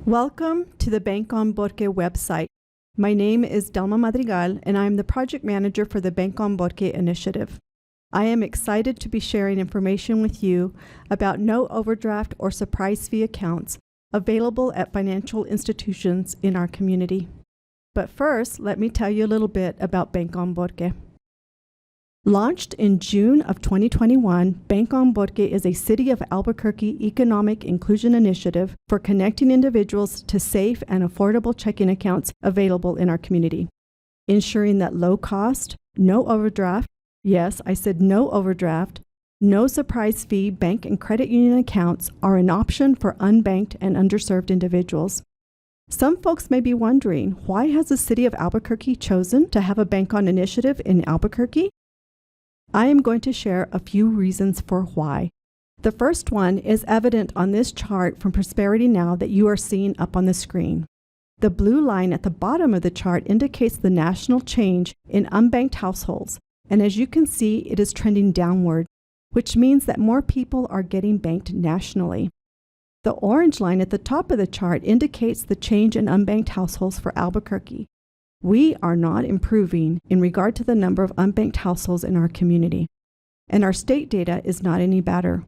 Welcome to the Bank on Burque website. My name is Delma Madrigal, and I am the project manager for the Bank on Burque initiative. I am excited to be sharing information with you about no overdraft or surprise fee accounts available at financial institutions in our community. But first, let me tell you a little bit about Bank on Burque. Launched in June of 2021, Bank on Burque is a City of Albuquerque economic inclusion initiative for connecting individuals to safe and affordable checking accounts available in our community, ensuring that low cost, no overdraft, yes, I said no overdraft, no surprise fee bank and credit union accounts are an option for unbanked and underserved individuals. Some folks may be wondering, why has the City of Albuquerque chosen to have a Bank on initiative in Albuquerque? I am going to share a few reasons for why. The first one is evident on this chart from Prosperity Now that you are seeing up on the screen. The blue line at the bottom of the chart indicates the national change in unbanked households, and as you can see, it is trending downward, which means that more people are getting banked nationally. The orange line at the top of the chart indicates the change in unbanked households for Albuquerque. We are not improving in regard to the number of unbanked households in our community, and our state data is not any better.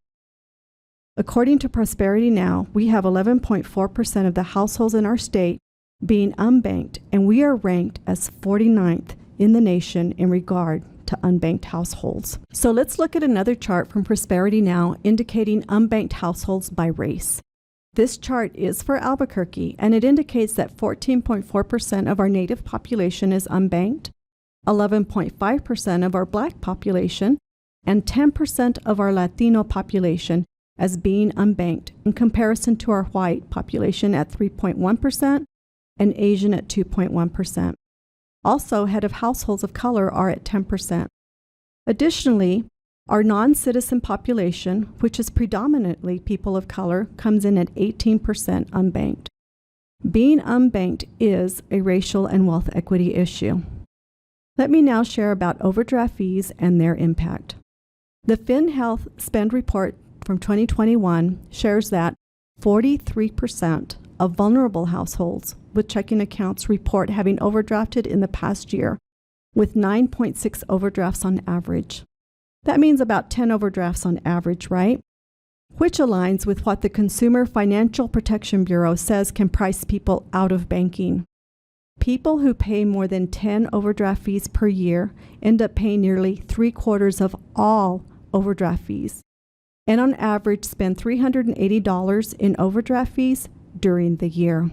According to Prosperity Now, we have 11.4% of the households in our state being unbanked, and we are ranked as 49th in the nation in regard to unbanked households. So let's look at another chart from Prosperity Now indicating unbanked households by race. This chart is for Albuquerque, and it indicates that 14.4% of our Native population is unbanked, 11.5% of our Black population, and 10% of our Latino population as being unbanked in comparison to our white population at 3.1% and Asian at 2.1%. Also, head of households of color are at 10%. Additionally, our non-citizen population, which is predominantly people of color, comes in at 18% unbanked. Being unbanked is a racial and wealth equity issue. Let me now share about overdraft fees and their impact. The FinHealth Spend Report from 2021 shares that 43% of vulnerable households with checking accounts report having overdrafted in the past year, with 9.6 overdrafts on average. That means about 10 overdrafts on average, right? Which aligns with what the Consumer Financial Protection Bureau says can price people out of banking. People who pay more than 10 overdraft fees per year end up paying nearly 3/4 of all overdraft fees, and on average spend $380 in overdraft fees during the year.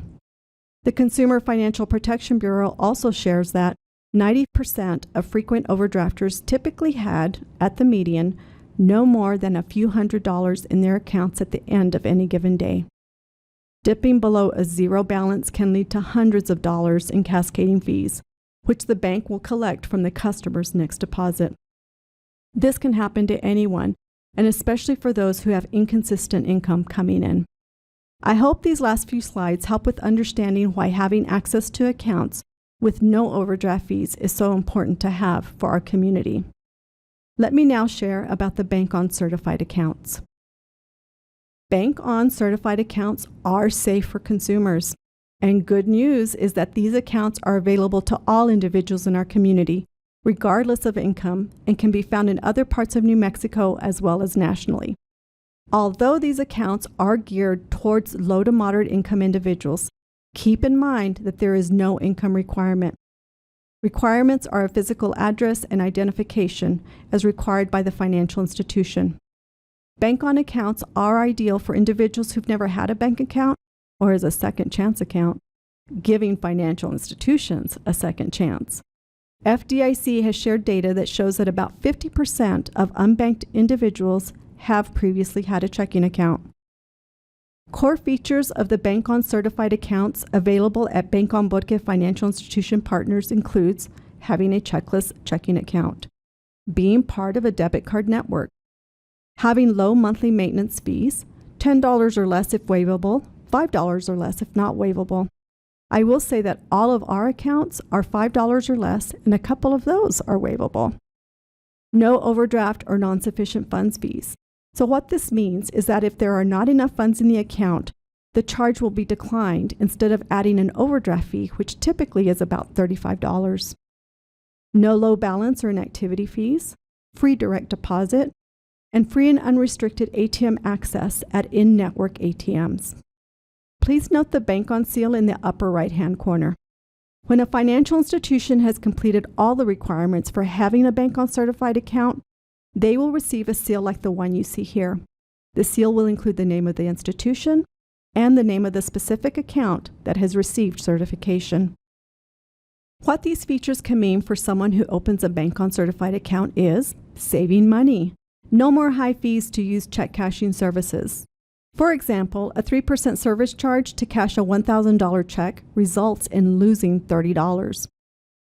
The Consumer Financial Protection Bureau also shares that 90% of frequent overdrafters typically had, at the median, no more than a few $100s in their accounts at the end of any given day. Dipping below a zero balance can lead to hundreds of dollars in cascading fees, which the bank will collect from the customer's next deposit. This can happen to anyone, and especially for those who have inconsistent income coming in. I hope these last few slides help with understanding why having access to accounts with no overdraft fees is so important to have for our community. Let me now share about the Bank on certified accounts. Bank on certified accounts are safe for consumers, and good news is that these accounts are available to all individuals in our community, regardless of income, and can be found in other parts of New Mexico as well as nationally. Although these accounts are geared towards low to moderate income individuals, keep in mind that there is no income requirement. Requirements are a physical address and identification as required by the financial institution. Bank on accounts are ideal for individuals who've never had a bank account or as a second chance account, giving financial institutions a second chance. FDIC has shared data that shows that about 50% of unbanked individuals have previously had a checking account. Core features of the Bank on certified accounts available at Bank on Burque Financial Institution Partners includes having a checkless checking account, being part of a debit card network, having low monthly maintenance fees, $10 or less if waivable, $5 or less if not waivable. I will say that all of our accounts are $5 or less, and a couple of those are waivable. No overdraft or non-sufficient funds fees. So what this means is that if there are not enough funds in the account, the charge will be declined instead of adding an overdraft fee, which typically is about $35. No low balance or inactivity fees, free direct deposit, and free and unrestricted ATM access at in-network ATMs. Please note the bank on seal in the upper right-hand corner. When a financial institution has completed all the requirements for having a bank on certified account, they will receive a seal like the one you see here. The seal will include the name of the institution and the name of the specific account that has received certification. What these features can mean for someone who opens a bank on certified account is saving money. No more high fees to use check cashing services. For example, a 3% service charge to cash a $1,000 check results in losing $30.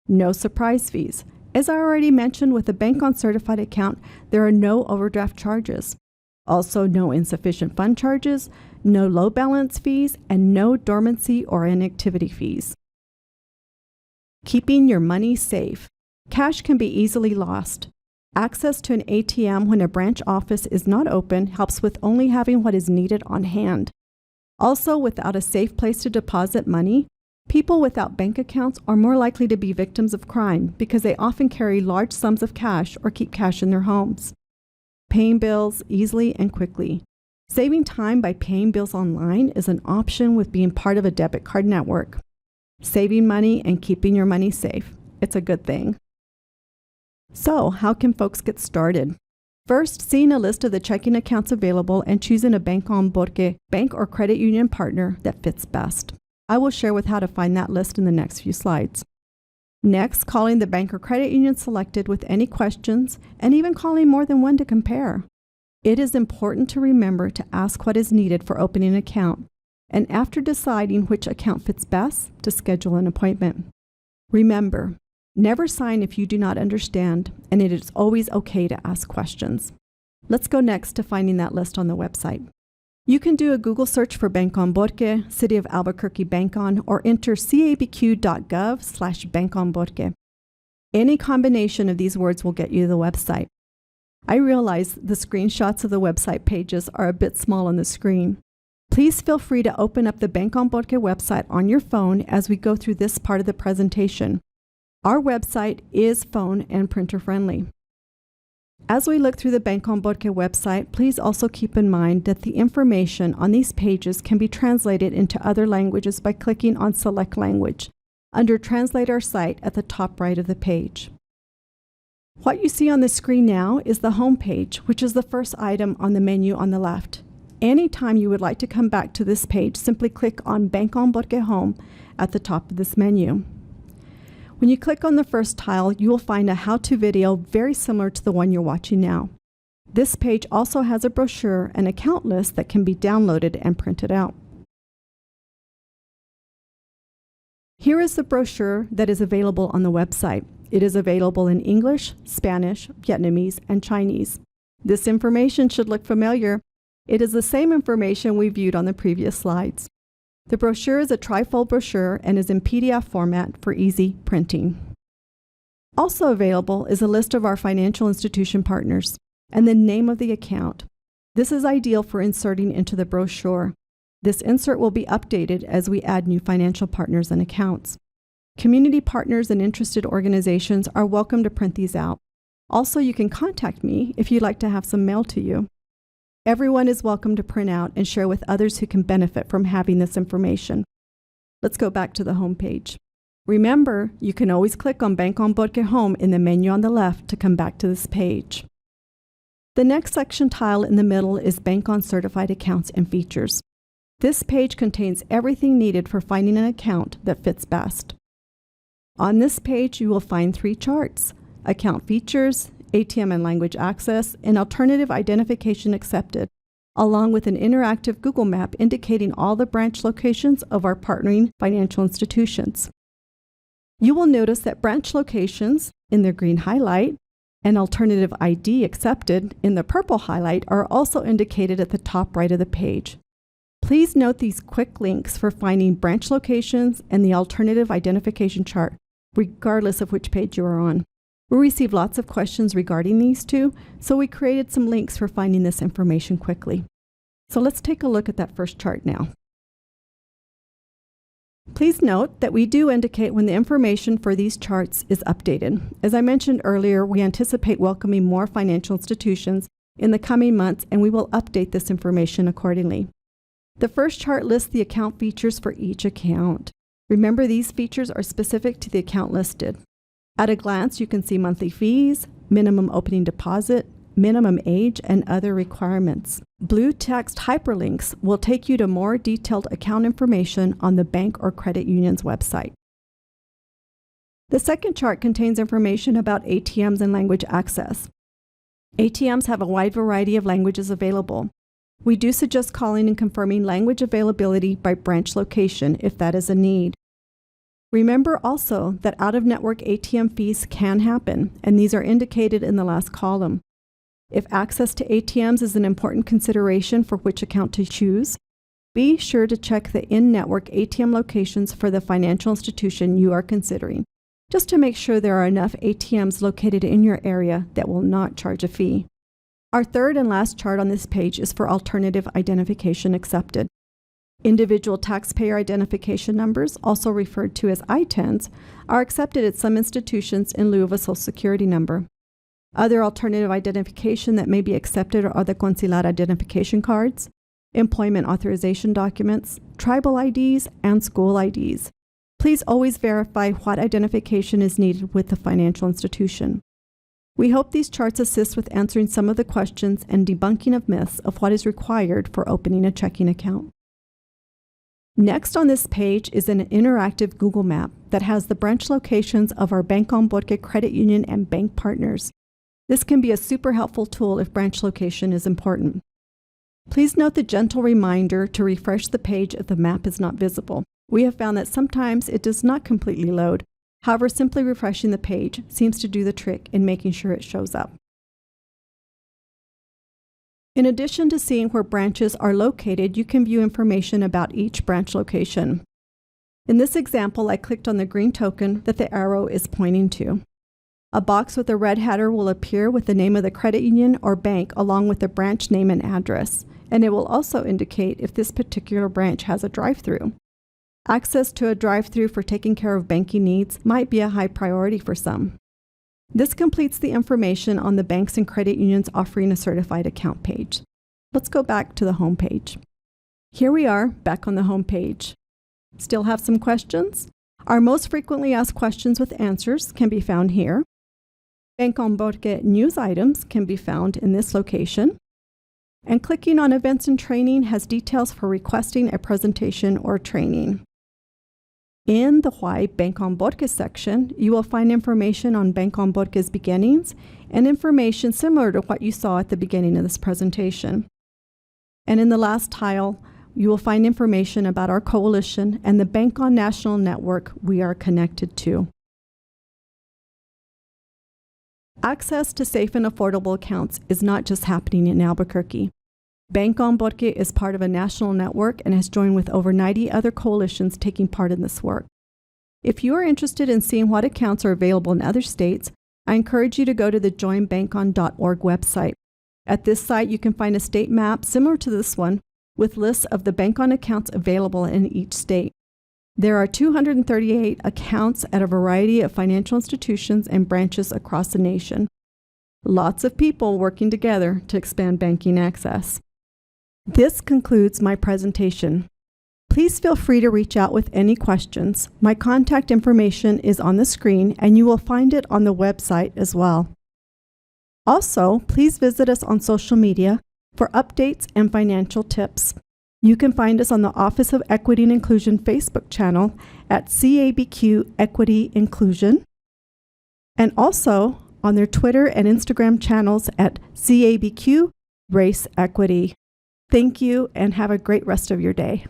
No surprise fees. As I already mentioned, with a bank on certified account, there are no overdraft charges. Also, no insufficient fund charges, no low balance fees, and no dormancy or inactivity fees. Keeping your money safe. Cash can be easily lost. Access to an ATM when a branch office is not open helps with only having what is needed on hand. Also, without a safe place to deposit money, people without bank accounts are more likely to be victims of crime because they often carry large sums of cash or keep cash in their homes. Paying bills easily and quickly. Saving time by paying bills online is an option with being part of a debit card network. Saving money and keeping your money safe. It's a good thing. So, how can folks get started? First, seeing a list of the checking accounts available and choosing a Bank on Burque bank or credit union partner that fits best. I will share with how to find that list in the next few slides. Next, calling the bank or credit union selected with any questions and even calling more than one to compare. It is important to remember to ask what is needed for opening an account, and after deciding which account fits best, to schedule an appointment. Remember, never sign if you do not understand, and it is always okay to ask questions. Let's go next to finding that list on the website. You can do a Google search for Bank on Burque, City of Albuquerque Bank on, or enter cabq.gov/Bank on Burque. Any combination of these words will get you to the website. I realize the screenshots of the website pages are a bit small on the screen. Please feel free to open up the Bank on Burque website on your phone as we go through this part of the presentation. Our website is phone and printer friendly. As we look through the Bank on Burque website, please also keep in mind that the information on these pages can be translated into other languages by clicking on Select Language under Translate Our Site at the top right of the page. What you see on the screen now is the home page, which is the first item on the menu on the left. Anytime you would like to come back to this page, simply click on Bank on Burque Home at the top of this menu. When you click on the first tile, you will find a how-to video very similar to the one you're watching now. This page also has a brochure and account list that can be downloaded and printed out. Here is the brochure that is available on the website. It is available in English, Spanish, Vietnamese, and Chinese. This information should look familiar. It is the same information we viewed on the previous slides. The brochure is a trifold brochure and is in PDF format for easy printing. Also available is a list of our financial institution partners and the name of the account. This is ideal for inserting into the brochure. This insert will be updated as we add new financial partners and accounts. Community partners and interested organizations are welcome to print these out. Also, you can contact me if you'd like to have some mailed to you. Everyone is welcome to print out and share with others who can benefit from having this information. Let's go back to the home page. Remember, you can always click on Bank on Burque Home in the menu on the left to come back to this page. The next section tile in the middle is Bank on Certified Accounts and Features. This page contains everything needed for finding an account that fits best. On this page, you will find 3 charts: Account Features, ATM and Language Access, and Alternative Identification Accepted, along with an interactive Google map indicating all the branch locations of our partnering financial institutions. You will notice that branch locations, in the green highlight, and Alternative ID Accepted, in the purple highlight, are also indicated at the top right of the page. Please note these quick links for finding branch locations and the Alternative Identification chart, regardless of which page you are on. We received lots of questions regarding these two, so we created some links for finding this information quickly. So let's take a look at that first chart now. Please note that we do indicate when the information for these charts is updated. As I mentioned earlier, we anticipate welcoming more financial institutions in the coming months, and we will update this information accordingly. The first chart lists the account features for each account. Remember, these features are specific to the account listed. At a glance, you can see monthly fees, minimum opening deposit, minimum age, and other requirements. Blue text hyperlinks will take you to more detailed account information on the bank or credit union's website. The second chart contains information about ATMs and language access. ATMs have a wide variety of languages available. We do suggest calling and confirming language availability by branch location if that is a need. Remember also that out-of-network ATM fees can happen, and these are indicated in the last column. If access to ATMs is an important consideration for which account to choose, be sure to check the in-network ATM locations for the financial institution you are considering, just to make sure there are enough ATMs located in your area that will not charge a fee. Our third and last chart on this page is for alternative identification accepted. Individual taxpayer identification numbers, also referred to as ITINs, are accepted at some institutions in lieu of a Social Security number. Other alternative identification that may be accepted are the consular identification cards, employment authorization documents, tribal IDs, and school IDs. Please always verify what identification is needed with the financial institution. We hope these charts assist with answering some of the questions and debunking of myths of what is required for opening a checking account. Next on this page is an interactive Google map that has the branch locations of our Bank on Burque credit union and bank partners. This can be a super helpful tool if branch location is important. Please note the gentle reminder to refresh the page if the map is not visible. We have found that sometimes it does not completely load. However, simply refreshing the page seems to do the trick in making sure it shows up. In addition to seeing where branches are located, you can view information about each branch location. In this example, I clicked on the green token that the arrow is pointing to. A box with a red header will appear with the name of the credit union or bank along with the branch name and address, and it will also indicate if this particular branch has a drive-through. Access to a drive-through for taking care of banking needs might be a high priority for some. This completes the information on the banks and credit unions offering a certified account page. Let's go back to the home page. Here we are, back on the home page. Still have some questions? Our most frequently asked questions with answers can be found here. Bank on Burque news items can be found in this location. And clicking on Events and Training has details for requesting a presentation or training. In the Why Bank on Burque section, you will find information on Bank on Burque's beginnings and information similar to what you saw at the beginning of this presentation. And in the last tile, you will find information about our coalition and the Bank on National Network we are connected to. Access to safe and affordable accounts is not just happening in Albuquerque. Bank on Burque is part of a national network and has joined with over 90 other coalitions taking part in this work. If you are interested in seeing what accounts are available in other states, I encourage you to go to the joinbankon.org website. At this site, you can find a state map similar to this one with lists of the Bank on accounts available in each state. There are 238 accounts at a variety of financial institutions and branches across the nation. Lots of people working together to expand banking access. This concludes my presentation. Please feel free to reach out with any questions. My contact information is on the screen and you will find it on the website as well. Also, please visit us on social media for updates and financial tips. You can find us on the Office of Equity and Inclusion Facebook channel at CABQ Equity Inclusion, and also on their Twitter and Instagram channels at CABQ Race Equity. Thank you and have a great rest of your day.